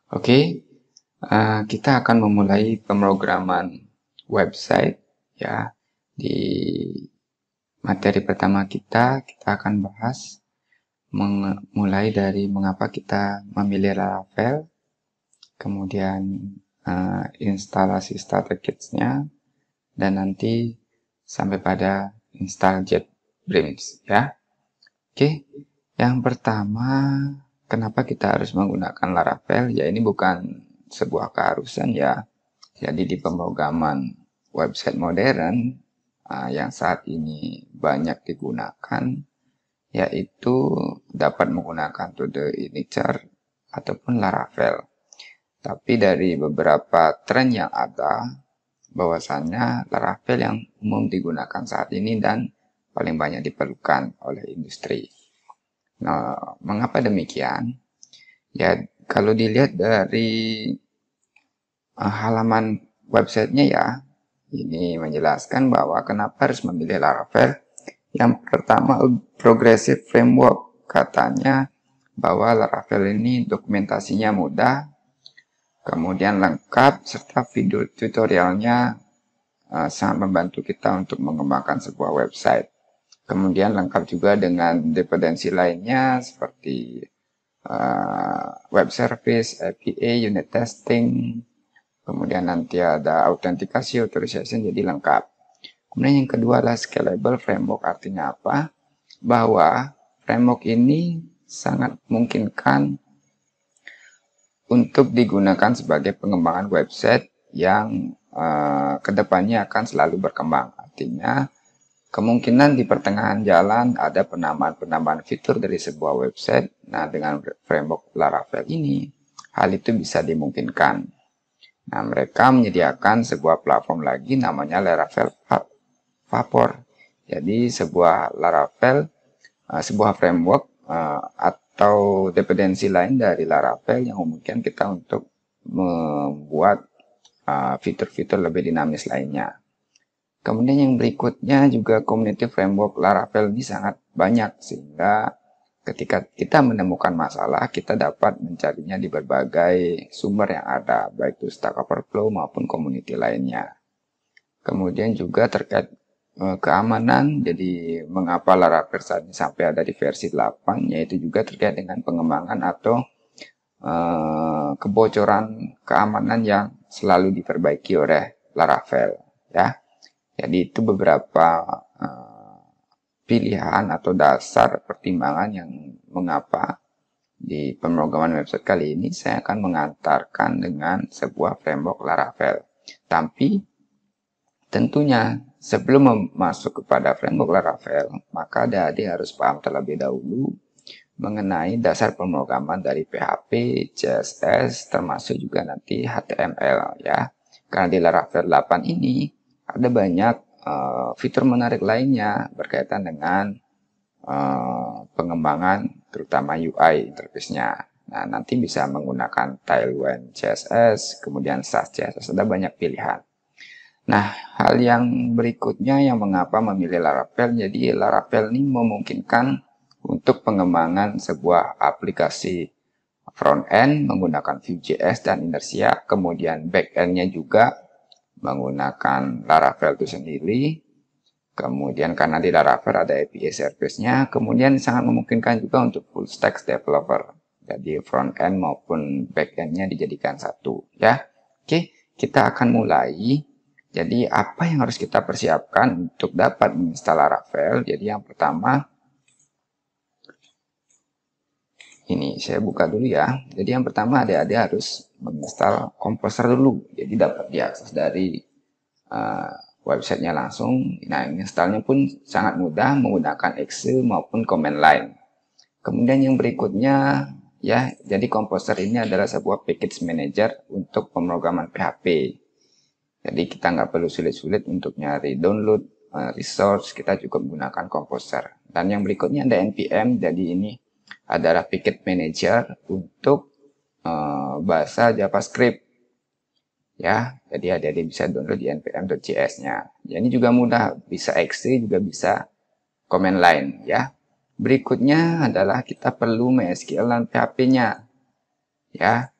Oke, kita akan memulai pemrograman website ya. Di materi pertama kita akan bahas mulai dari mengapa kita memilih Laravel, kemudian instalasi starter kits-nya, dan nanti sampai pada install JetBrains ya. Oke, yang pertama, kenapa kita harus menggunakan Laravel? Ya, ini bukan sebuah keharusan ya. Jadi di pemrograman website modern yang saat ini banyak digunakan, yaitu dapat menggunakan Todo Initjar ataupun Laravel. Tapi dari beberapa tren yang ada, bahwasannya Laravel yang umum digunakan saat ini dan paling banyak diperlukan oleh industri. Nah, mengapa demikian? Ya, kalau dilihat dari halaman websitenya ya, ini menjelaskan bahwa kenapa harus memilih Laravel. Yang pertama, Progressive Framework. Katanya bahwa Laravel ini dokumentasinya mudah, kemudian lengkap, serta video tutorialnya sangat membantu kita untuk mengembangkan sebuah website. Kemudian lengkap juga dengan dependensi lainnya seperti web service, API, unit testing, kemudian nanti ada autentikasi, authorization, jadi lengkap. Kemudian yang kedua adalah scalable framework. Artinya apa? Bahwa framework ini sangat memungkinkan untuk digunakan sebagai pengembangan website yang kedepannya akan selalu berkembang. Artinya kemungkinan di pertengahan jalan ada penambahan fitur dari sebuah website. Nah, dengan framework Laravel ini, hal itu bisa dimungkinkan. Nah, mereka menyediakan sebuah platform lagi namanya Laravel Vapor. Jadi, sebuah Laravel, sebuah framework atau dependensi lain dari Laravel yang memungkinkan kita untuk membuat fitur-fitur lebih dinamis lainnya. Kemudian yang berikutnya juga community framework Laravel ini sangat banyak, sehingga ketika kita menemukan masalah, kita dapat mencarinya di berbagai sumber yang ada, baik itu Stack Overflow maupun community lainnya. Kemudian juga terkait keamanan, jadi mengapa Laravel saat ini sampai ada di versi 8, yaitu juga terkait dengan pengembangan atau kebocoran keamanan yang selalu diperbaiki oleh Laravel ya. Jadi itu beberapa pilihan atau dasar pertimbangan yang mengapa di pemrograman website kali ini saya akan mengantarkan dengan sebuah framework Laravel. Tapi tentunya sebelum masuk kepada framework Laravel, maka adik-adik harus paham terlebih dahulu mengenai dasar pemrograman dari PHP, CSS, termasuk juga nanti HTML ya. Karena di Laravel 8 ini ada banyak fitur menarik lainnya berkaitan dengan pengembangan terutama UI interface-nya. Nah, nanti bisa menggunakan Tailwind CSS, kemudian Sass CSS, ada banyak pilihan. Nah, hal yang berikutnya yang mengapa memilih Laravel, jadi Laravel ini memungkinkan untuk pengembangan sebuah aplikasi front-end menggunakan Vue.js dan Inertia, kemudian back-end-nya juga menggunakan Laravel itu sendiri. Kemudian karena di Laravel ada API service-nya, kemudian sangat memungkinkan juga untuk full stack developer. Jadi front-end maupun back-end-nya dijadikan satu ya. Oke, kita akan mulai. Jadi apa yang harus kita persiapkan untuk dapat menginstal Laravel? Jadi yang pertama, ini saya buka dulu ya. Jadi yang pertama adik-adik harus menginstal Composer dulu. Jadi dapat diakses dari websitenya langsung. Nah, installnya pun sangat mudah menggunakan exe maupun command line. Kemudian yang berikutnya ya, jadi Composer ini adalah sebuah package manager untuk pemrograman PHP. Jadi kita nggak perlu sulit-sulit untuk nyari download resource, kita cukup menggunakan Composer. Dan yang berikutnya ada npm, jadi ini adalah package manager untuk bahasa JavaScript. Ya, jadi adik-adik bisa download di npm.js-nya. Ya, ini juga mudah, bisa exe, juga bisa command line ya. Berikutnya adalah kita perlu MySQL dan PHP-nya. Ya.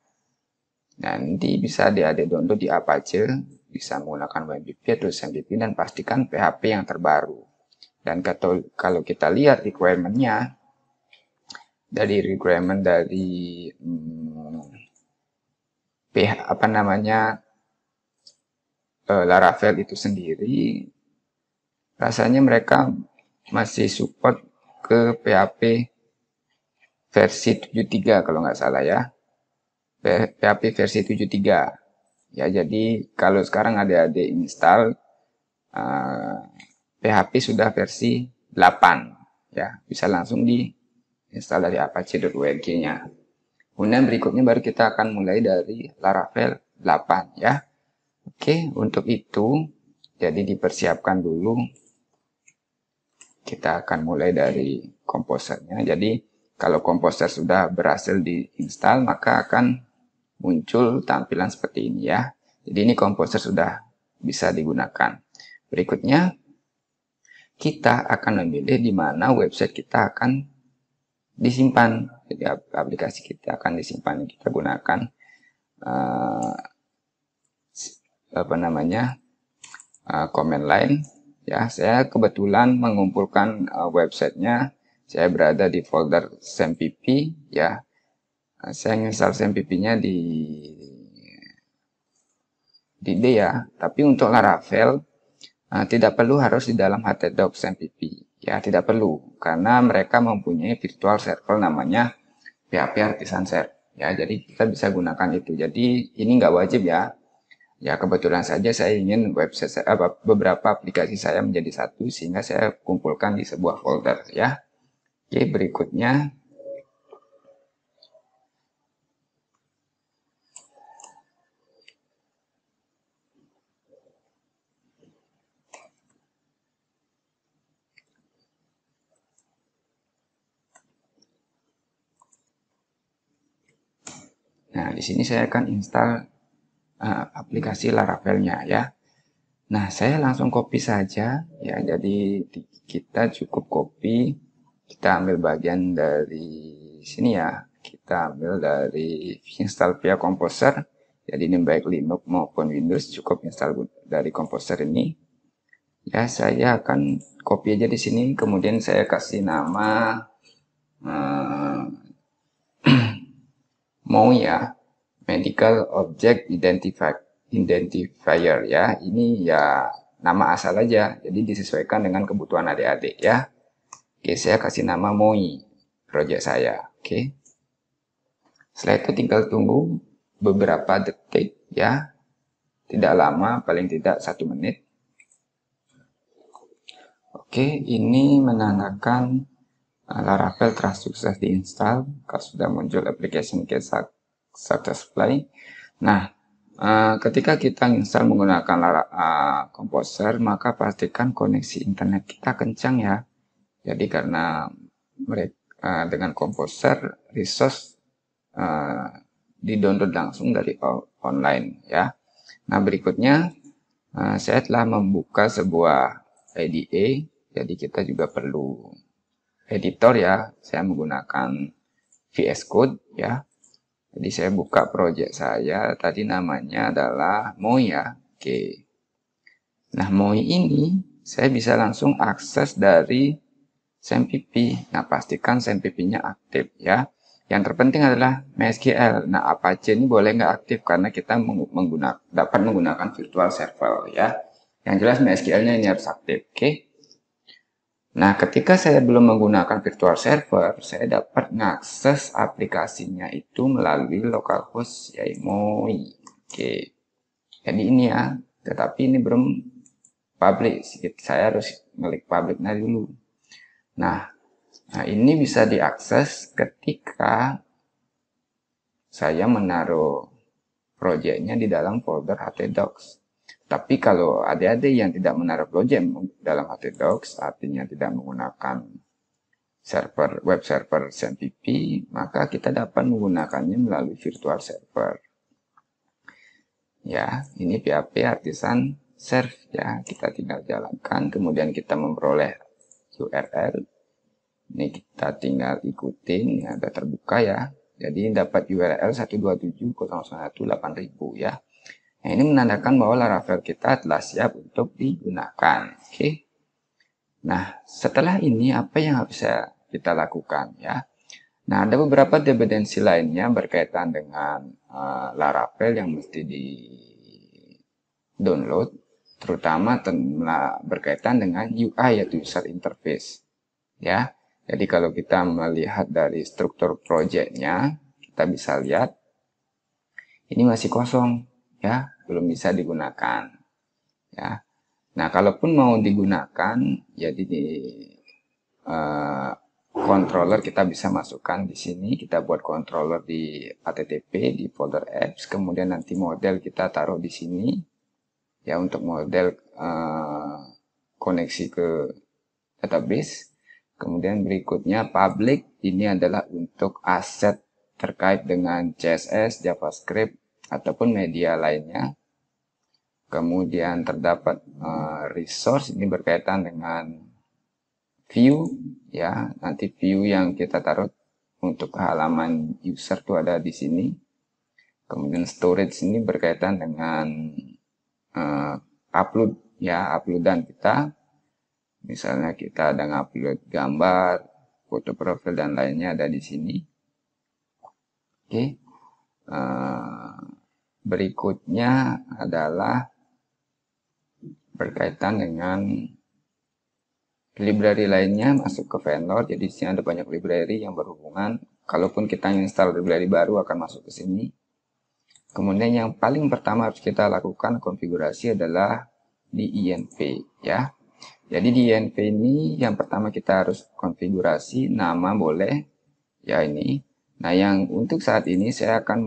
Nah, nanti bisa adik-adik download di Apache, bisa menggunakan WebP atau SMPP, dan pastikan PHP yang terbaru. Dan kalau kita lihat requirement-nya, dari requirement dari Laravel itu sendiri, rasanya mereka masih support ke PHP versi 73 kalau nggak salah ya. PHP versi 73. Ya, jadi kalau sekarang adik-adik install PHP sudah versi 8 ya, bisa langsung di install dari apache.org-nya. Kemudian berikutnya baru kita akan mulai dari Laravel 8 ya. Oke, untuk itu jadi dipersiapkan dulu. Kita akan mulai dari komposernya. Jadi kalau komposer sudah berhasil diinstal, maka akan muncul tampilan seperti ini ya. Jadi ini komposer sudah bisa digunakan. Berikutnya kita akan memilih di mana website kita akan disimpan. Jadi aplikasi kita akan disimpan. Kita gunakan command line ya. Saya kebetulan mengumpulkan websitenya. Saya berada di folder SMPP ya. Saya install SMPP-nya di D ya. Tapi untuk Laravel tidak perlu harus di dalam htdocs SMPP ya, tidak perlu karena mereka mempunyai virtual server namanya PHP Artisan Serve ya. Jadi kita bisa gunakan itu. Jadi ini nggak wajib ya. Ya, kebetulan saja saya ingin website beberapa aplikasi saya menjadi satu sehingga saya kumpulkan di sebuah folder ya. Oke, berikutnya nah, di sini saya akan install aplikasi Laravelnya ya. Nah, saya langsung copy saja ya. Jadi kita cukup copy, kita ambil bagian dari sini ya. Kita ambil dari install via Composer. Jadi ini baik Linux maupun Windows, cukup install dari Composer ini. Ya, saya akan copy aja di sini. Kemudian saya kasih nama mau ya, Medical Object Identifier ya. Ini ya nama asal aja, jadi disesuaikan dengan kebutuhan adik-adik ya. Oke, saya kasih nama MOI project saya. Oke, setelah itu tinggal tunggu beberapa detik ya, tidak lama, paling tidak 1 menit. Oke, ini menandakan Laravel telah sukses diinstal. Kalau sudah muncul application get successfully. Nah, ketika kita install menggunakan Composer, maka pastikan koneksi internet kita kencang ya. Jadi karena mereka dengan Composer resource di-download langsung dari online ya. Nah, berikutnya saya telah membuka sebuah IDE, jadi kita juga perlu editor ya. Saya menggunakan VS Code ya. Jadi saya buka project saya, tadi namanya adalah MOI ya. Oke. Nah, MOI ini saya bisa langsung akses dari SMPP. Nah, pastikan SMPP-nya aktif ya. Yang terpenting adalah MySQL. Nah, Apache ini boleh nggak aktif karena kita dapat menggunakan virtual server ya. Yang jelas MySQL-nya ini harus aktif. Oke. Nah, ketika saya belum menggunakan virtual server, saya dapat mengakses aplikasinya itu melalui localhost yaitu MOI. Oke. Jadi ini ya, tetapi ini belum public. Saya harus klik publicnya dulu. Nah, ini bisa diakses ketika saya menaruh projectnya di dalam folder htdocs. Tapi kalau adik-adik yang tidak menaruh project dalam htdocs, artinya tidak menggunakan web server SMPP, maka kita dapat menggunakannya melalui virtual server. Ya, ini PHP Artisan Serve ya. Kita tinggal jalankan, kemudian kita memperoleh URL. Ini kita tinggal ikutin, ini ada terbuka ya. Jadi dapat URL 127.0.1.8.000 ya. Nah, ini menandakan bahwa Laravel kita telah siap untuk digunakan. Oke. Nah, setelah ini apa yang harus kita lakukan ya? Nah, ada beberapa dependensi lainnya berkaitan dengan Laravel yang mesti di-download, terutama berkaitan dengan UI yaitu user interface. Ya, jadi kalau kita melihat dari struktur projectnya, kita bisa lihat ini masih kosong, ya, belum bisa digunakan. Ya, nah kalaupun mau digunakan, jadi di controller kita bisa masukkan di sini. Kita buat controller di HTTP di folder apps, kemudian nanti model kita taruh di sini. Ya, untuk model koneksi ke database. Kemudian berikutnya public, ini adalah untuk aset terkait dengan CSS, JavaScript, ataupun media lainnya. Kemudian terdapat resource, ini berkaitan dengan view, ya, nanti view yang kita taruh untuk halaman user itu ada di sini. Kemudian storage ini berkaitan dengan upload, ya, uploadan kita. Misalnya kita ada ngupload gambar, foto profil dan lainnya ada di sini. Oke. Berikutnya adalah berkaitan dengan library lainnya masuk ke vendor. Jadi di sini ada banyak library yang berhubungan. Kalaupun kita install library baru akan masuk ke sini. Kemudian yang paling pertama harus kita lakukan konfigurasi adalah di INV, ya. Jadi di INV ini yang pertama kita harus konfigurasi nama boleh, ya ini. Nah, yang untuk saat ini saya akan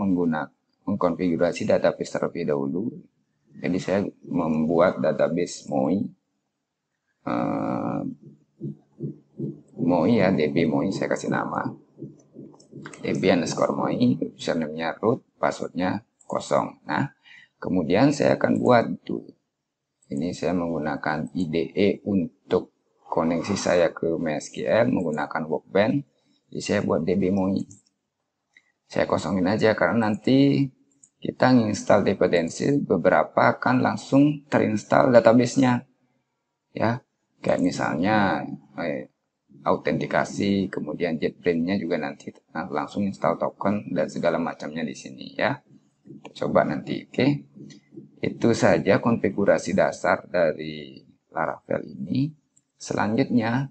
mengkonfigurasi database terlebih dahulu. Jadi saya membuat database MOI. MOI ya, DB MOI saya kasih nama. DB_MOI, username-nya root, passwordnya kosong. Nah, kemudian saya akan buat itu. Ini saya menggunakan IDE untuk koneksi saya ke MySQL menggunakan Workbench. Jadi saya buat DB MOI. Saya kosongin aja karena nanti kita nginstal dependensi, beberapa akan langsung terinstall database-nya. Ya, kayak misalnya autentikasi, kemudian JetBrains-nya juga nanti langsung install token dan segala macamnya di sini ya. Kita coba nanti, oke. Itu saja konfigurasi dasar dari Laravel ini. Selanjutnya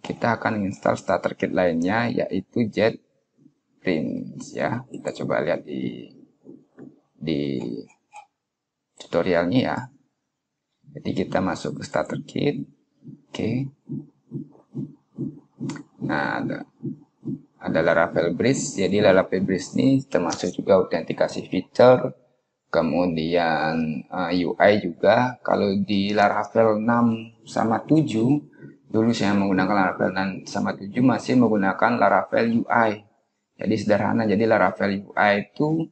kita akan install starter kit lainnya yaitu JetBrains ya. Kita coba lihat di tutorialnya ya. Jadi kita masuk ke starter kit. Oke. Nah, ada Laravel Bridge. Jadi Laravel Bridge ini termasuk juga autentikasi feature. Kemudian UI juga. Kalau di Laravel 6 sama 7, dulu saya menggunakan Laravel 6 sama 7 masih menggunakan Laravel UI. Jadi sederhana. Jadi Laravel UI itu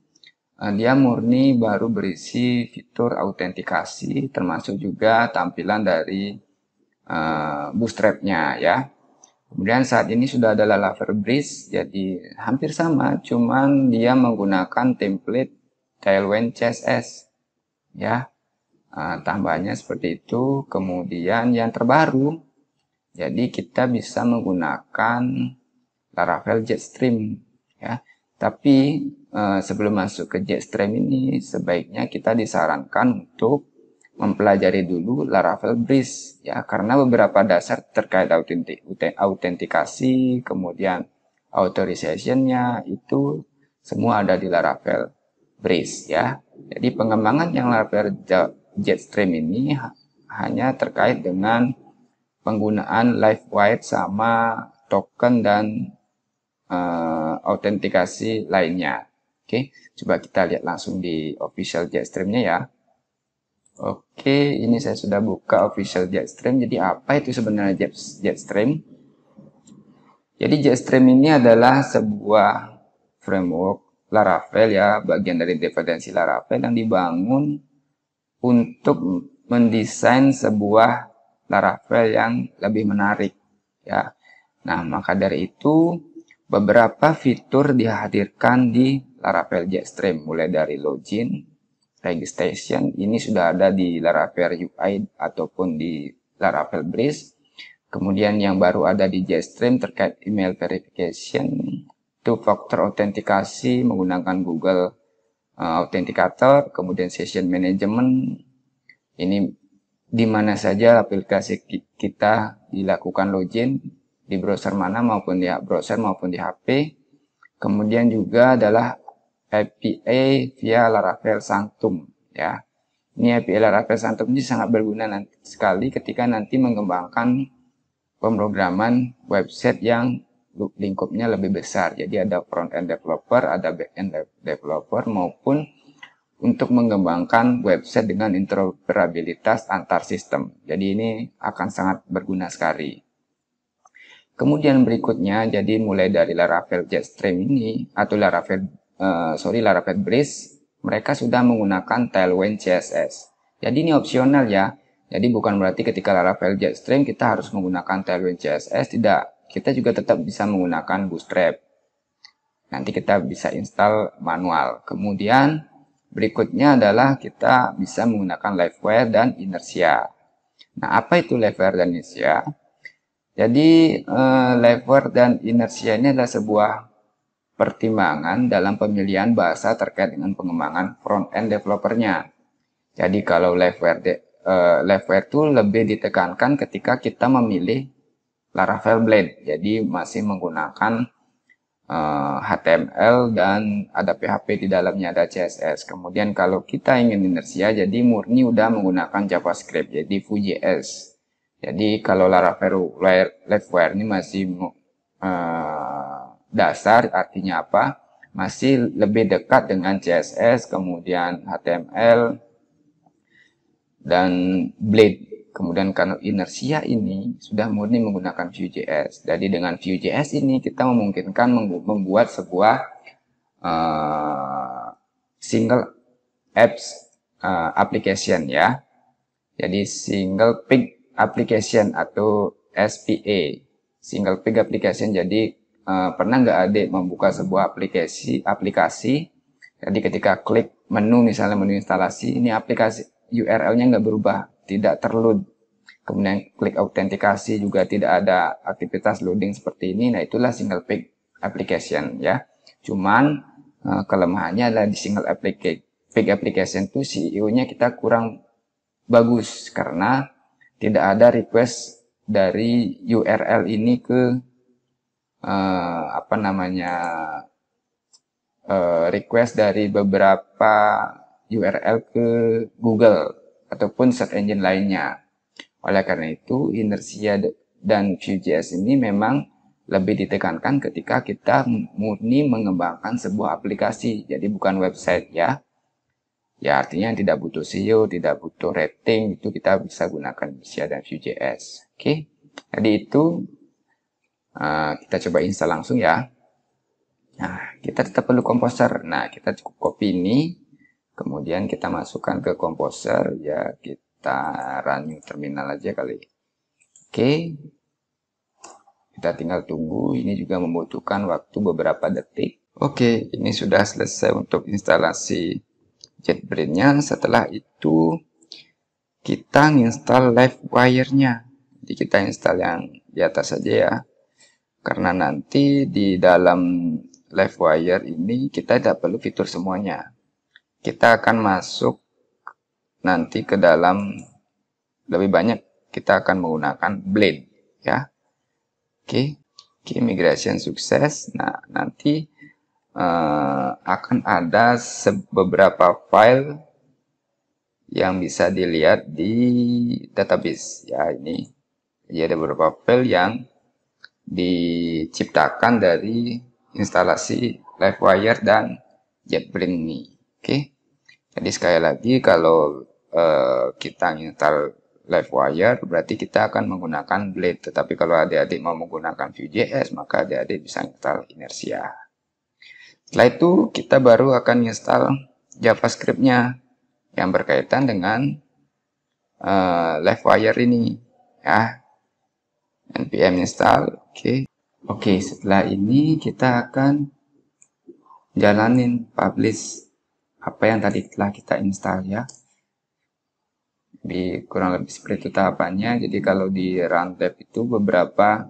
dia murni baru berisi fitur autentikasi, termasuk juga tampilan dari bootstrap-nya ya. Kemudian saat ini sudah ada Laravel Bridge, jadi hampir sama, cuman dia menggunakan template Tailwind CSS ya. Tambahannya seperti itu. Kemudian yang terbaru, jadi kita bisa menggunakan Laravel Jetstream ya. Tapi sebelum masuk ke Jetstream ini, sebaiknya kita disarankan untuk mempelajari dulu Laravel Bridge ya, karena beberapa dasar terkait autentikasi, kemudian authorization-nya itu semua ada di Laravel Bridge ya. Jadi pengembangan yang Laravel Jetstream ini hanya terkait dengan penggunaan Livewire sama token dan autentikasi lainnya. Oke, coba kita lihat langsung di official Jetstream-nya ya. Oke, ini saya sudah buka official Jetstream. Jadi apa itu sebenarnya Jetstream? Jadi Jetstream ini adalah sebuah framework Laravel ya, bagian dari dependensi Laravel yang dibangun untuk mendesain sebuah Laravel yang lebih menarik ya. Nah, maka dari itu beberapa fitur dihadirkan di Laravel Jetstream, mulai dari login, registration, ini sudah ada di Laravel UI ataupun di Laravel Breeze. Kemudian yang baru ada di Jetstream terkait email verification, two-factor autentikasi menggunakan Google Authenticator, kemudian session management, ini di mana saja aplikasi kita dilakukan login, di browser mana maupun di browser maupun di HP. Kemudian juga adalah API via Laravel Sanctum ya. Ini API Laravel Sanctum ini sangat berguna sekali ketika nanti mengembangkan pemrograman website yang lingkupnya lebih besar. Jadi ada front end developer, ada back end developer, maupun untuk mengembangkan website dengan interoperabilitas antar sistem. Jadi ini akan sangat berguna sekali. Kemudian berikutnya, jadi mulai dari Laravel Jetstream ini atau Laravel Breeze, mereka sudah menggunakan Tailwind CSS. Jadi ini opsional ya. Jadi bukan berarti ketika Laravel Jetstream kita harus menggunakan Tailwind CSS, tidak. Kita juga tetap bisa menggunakan Bootstrap. Nanti kita bisa install manual. Kemudian berikutnya adalah kita bisa menggunakan Livewire dan Inertia. Nah, apa itu Livewire dan Inertia? Jadi Livewire dan Inertia ini adalah sebuah pertimbangan dalam pemilihan bahasa terkait dengan pengembangan front-end developernya. Jadi kalau Livewire itu lebih ditekankan ketika kita memilih Laravel Blade. Jadi masih menggunakan HTML dan ada PHP di dalamnya, ada CSS. Kemudian kalau kita ingin Inertia, jadi murni udah menggunakan JavaScript, jadi Vue.js. Jadi kalau Laravel Livewire ini masih dasar, artinya apa? Masih lebih dekat dengan CSS, kemudian HTML, dan Blade. Kemudian kalau Inertia ini sudah murni menggunakan Vue.js. Jadi dengan Vue.js ini kita memungkinkan membuat sebuah single apps application ya. Jadi single page application atau SPA, single page application. Jadi pernah nggak adik membuka sebuah aplikasi, jadi ketika klik menu, misalnya menu instalasi, ini aplikasi URL-nya nggak berubah, tidak terload. Kemudian klik autentikasi juga tidak ada aktivitas loading seperti ini. Nah, itulah single page application ya. Cuman kelemahannya adalah di single page application itu CEO-nya kita kurang bagus karena tidak ada request dari URL ini ke request dari beberapa URL ke Google ataupun search engine lainnya. Oleh karena itu, Inertia dan Vue.js ini memang lebih ditekankan ketika kita murni mengembangkan sebuah aplikasi, jadi bukan website ya. Ya, artinya tidak butuh SEO, tidak butuh rating, itu kita bisa gunakan Inertia dan Vue.js. Oke, jadi itu kita coba install langsung ya. Nah, kita tetap perlu Composer. Nah, kita cukup copy ini, kemudian kita masukkan ke Composer, ya kita run new terminal aja kali. Oke, kita tinggal tunggu, ini juga membutuhkan waktu beberapa detik. Oke, ini sudah selesai untuk instalasi JetBrains-nya. Setelah itu kita install Livewire-nya. Jadi kita install yang di atas saja ya. Karena nanti di dalam Livewire ini kita tidak perlu fitur semuanya. Kita akan masuk nanti ke dalam, lebih banyak kita akan menggunakan Blade ya. Oke, migration sukses. Nah, nanti akan ada beberapa file yang bisa dilihat di database ya. Ini jadi ada beberapa file yang diciptakan dari instalasi Livewire dan JetBrains ini. Oke, jadi sekali lagi kalau kita install Livewire berarti kita akan menggunakan Blade, tetapi kalau adik-adik mau menggunakan Vue.js maka adik-adik bisa install Inertia. Setelah itu kita baru akan install JavaScript-nya yang berkaitan dengan Livewire ini ya. npm install. Oke. Oke, setelah ini kita akan jalanin publish apa yang tadi telah kita install ya. Di kurang lebih seperti itu tahapannya. Jadi kalau di runtime itu beberapa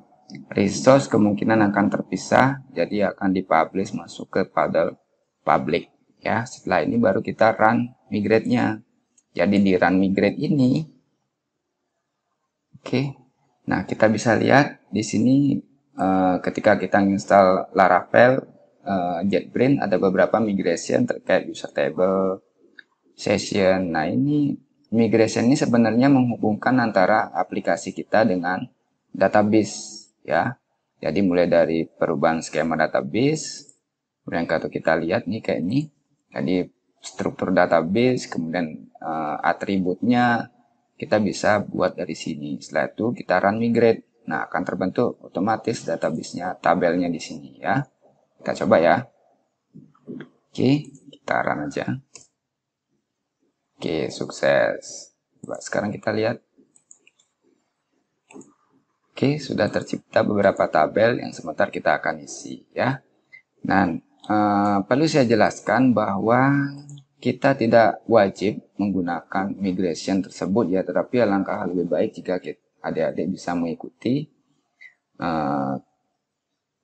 resource kemungkinan akan terpisah, jadi akan dipublish masuk ke pada public ya. Setelah ini baru kita run migrate-nya. Jadi di run migrate ini, oke. Nah, kita bisa lihat di sini ketika kita install Laravel JetBrains ada beberapa migration terkait user table, session. Nah, ini migration ini sebenarnya menghubungkan antara aplikasi kita dengan database ya. Jadi mulai dari perubahan skema database, kemudian kalau kita lihat nih kayak ini. Jadi struktur database, kemudian atributnya kita bisa buat dari sini. Setelah itu kita run migrate. Nah, akan terbentuk otomatis database-nya, tabelnya di sini ya. Kita coba ya. Oke, kita run aja. Oke, sukses. Coba sekarang kita lihat. Oke, sudah tercipta beberapa tabel yang sebentar kita akan isi ya. Nah, perlu saya jelaskan bahwa kita tidak wajib menggunakan migration tersebut ya, tetapi alangkah lebih baik jika adik-adik bisa mengikuti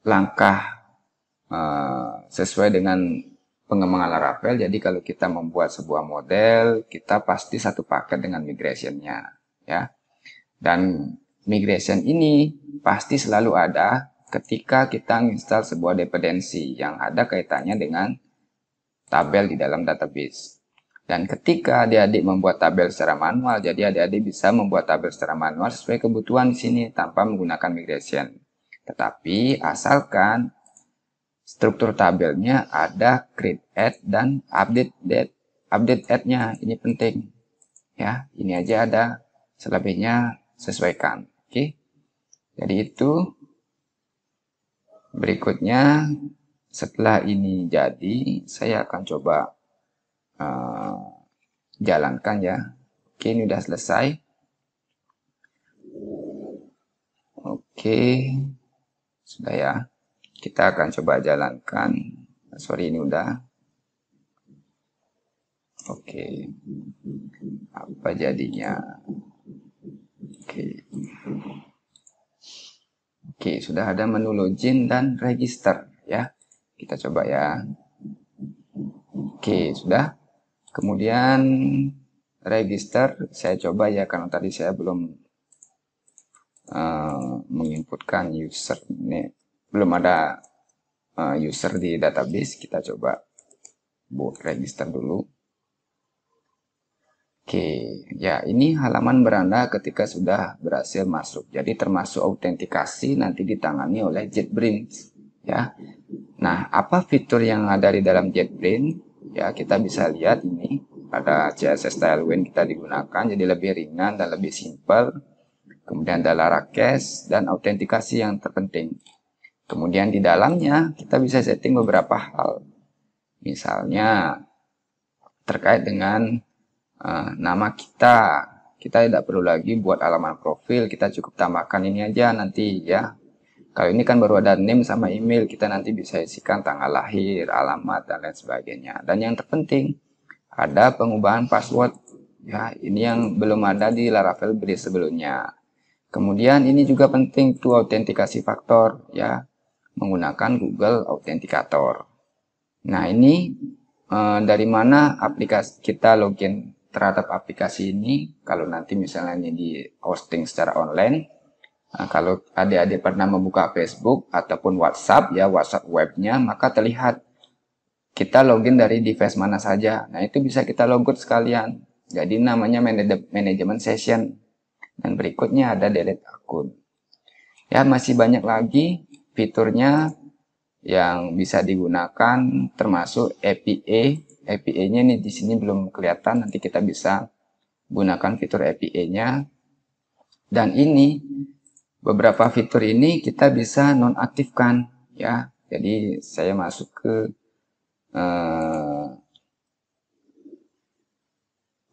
langkah sesuai dengan pengembangan Laravel. Jadi kalau kita membuat sebuah model, kita pasti satu paket dengan migration-nya ya. Dan migration ini pasti selalu ada ketika kita install sebuah dependensi yang ada kaitannya dengan tabel di dalam database. Dan ketika adik-adik membuat tabel secara manual, jadi adik-adik bisa membuat tabel secara manual sesuai kebutuhan di sini tanpa menggunakan migration. Tetapi asalkan struktur tabelnya ada create add dan update add-nya. Ini penting. Ya, ini aja ada, selebihnya sesuaikan. Oke. Jadi itu berikutnya setelah ini jadi saya akan coba jalankan ya. Oke, ini udah selesai. Oke, sudah ya. Kita akan coba jalankan. Sorry, ini udah. Oke, apa jadinya? Oke. Oke, sudah ada menu login dan register ya. Kita coba ya. Oke, sudah. Kemudian register saya coba ya, karena tadi saya belum menginputkan user ini, belum ada user di database. Kita coba buat register dulu. Oke, ya ini halaman beranda ketika sudah berhasil masuk. Jadi termasuk autentikasi nanti ditangani oleh JetBrains ya. Nah, apa fitur yang ada di dalam JetBrains? Ya, kita bisa lihat ini ada CSS Tailwind kita digunakan, jadi lebih ringan dan lebih simpel. Kemudian ada Laracache dan autentikasi yang terpenting. Kemudian di dalamnya kita bisa setting beberapa hal. Misalnya terkait dengan nama kita. Kita tidak perlu lagi buat halaman profil, kita cukup tambahkan ini aja nanti ya. Kalau ini kan baru ada name sama email, kita nanti bisa isikan tanggal lahir, alamat, dan lain sebagainya. Dan yang terpenting, ada pengubahan password. Ya, ini yang belum ada di Laravel base sebelumnya. Kemudian ini juga penting tuh autentikasi faktor ya, menggunakan Google Authenticator. Nah, ini dari mana aplikasi kita login terhadap aplikasi ini. Kalau nanti misalnya ini di hosting secara online, nah, kalau adik-adik pernah membuka Facebook ataupun WhatsApp ya, WhatsApp webnya, maka terlihat kita login dari device mana saja. Nah, itu bisa kita logout sekalian. Jadi namanya manajemen session. Dan berikutnya ada delete akun. Ya, masih banyak lagi fiturnya yang bisa digunakan, termasuk API. API-nya nih di sini belum kelihatan, nanti kita bisa gunakan fitur API-nya. Dan ini beberapa fitur ini kita bisa nonaktifkan ya. Jadi saya masuk ke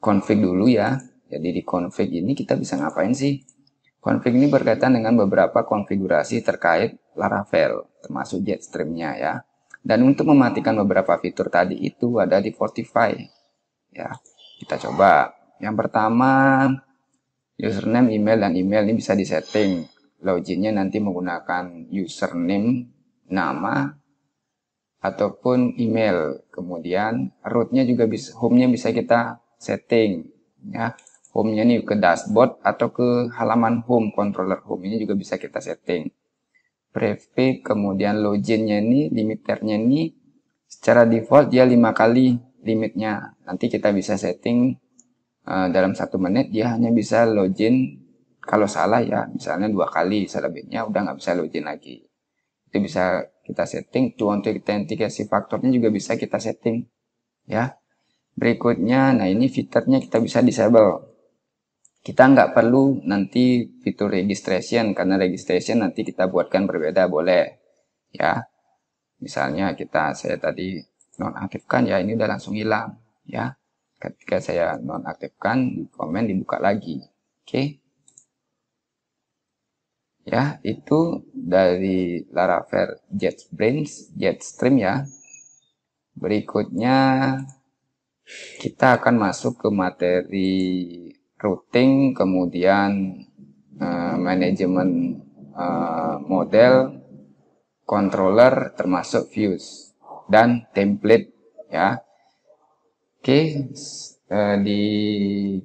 config dulu ya. Jadi di config ini kita bisa ngapain sih? Config ini berkaitan dengan beberapa konfigurasi terkait Laravel, termasuk Jetstream-nya ya. Dan untuk mematikan beberapa fitur tadi itu ada di Fortify. Ya, kita coba. Yang pertama, username, email, dan email ini bisa disetting. Loginnya nanti menggunakan username, nama, ataupun email. Kemudian rootnya juga bisa, home-nya bisa kita setting. Ya, home-nya ini ke dashboard atau ke halaman home, controller home ini juga bisa kita setting. Prefix, kemudian loginnya ini, limiternya ini secara default dia 5 kali limitnya. Nanti kita bisa setting dalam 1 menit dia hanya bisa login kalau salah ya, misalnya 2 kali, selebihnya udah nggak bisa login lagi. Itu bisa kita setting. Untuk autentikasi faktornya juga bisa kita setting ya. Berikutnya, nah ini fiturnya kita bisa disable. Kita nggak perlu nanti fitur registration, karena registration nanti kita buatkan berbeda, boleh ya. Misalnya saya tadi nonaktifkan ya, ini udah langsung hilang ya. Ketika saya nonaktifkan, komen dibuka lagi. Oke. Ya, itu dari Laravel Jetstream ya. Berikutnya kita akan masuk ke materi routing, kemudian manajemen model, controller, termasuk views dan template ya. Oke, di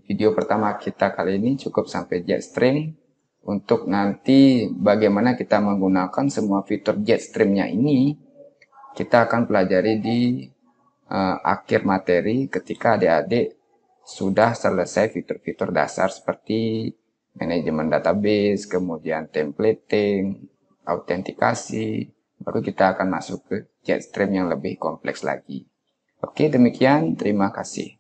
video pertama kita kali ini cukup sampai Jetstream. Untuk nanti bagaimana kita menggunakan semua fitur Jetstream-nya ini, kita akan pelajari di akhir materi ketika adik-adik sudah selesai fitur-fitur dasar seperti manajemen database, kemudian templating, autentikasi, baru kita akan masuk ke Jetstream yang lebih kompleks lagi. Oke, demikian. Terima kasih.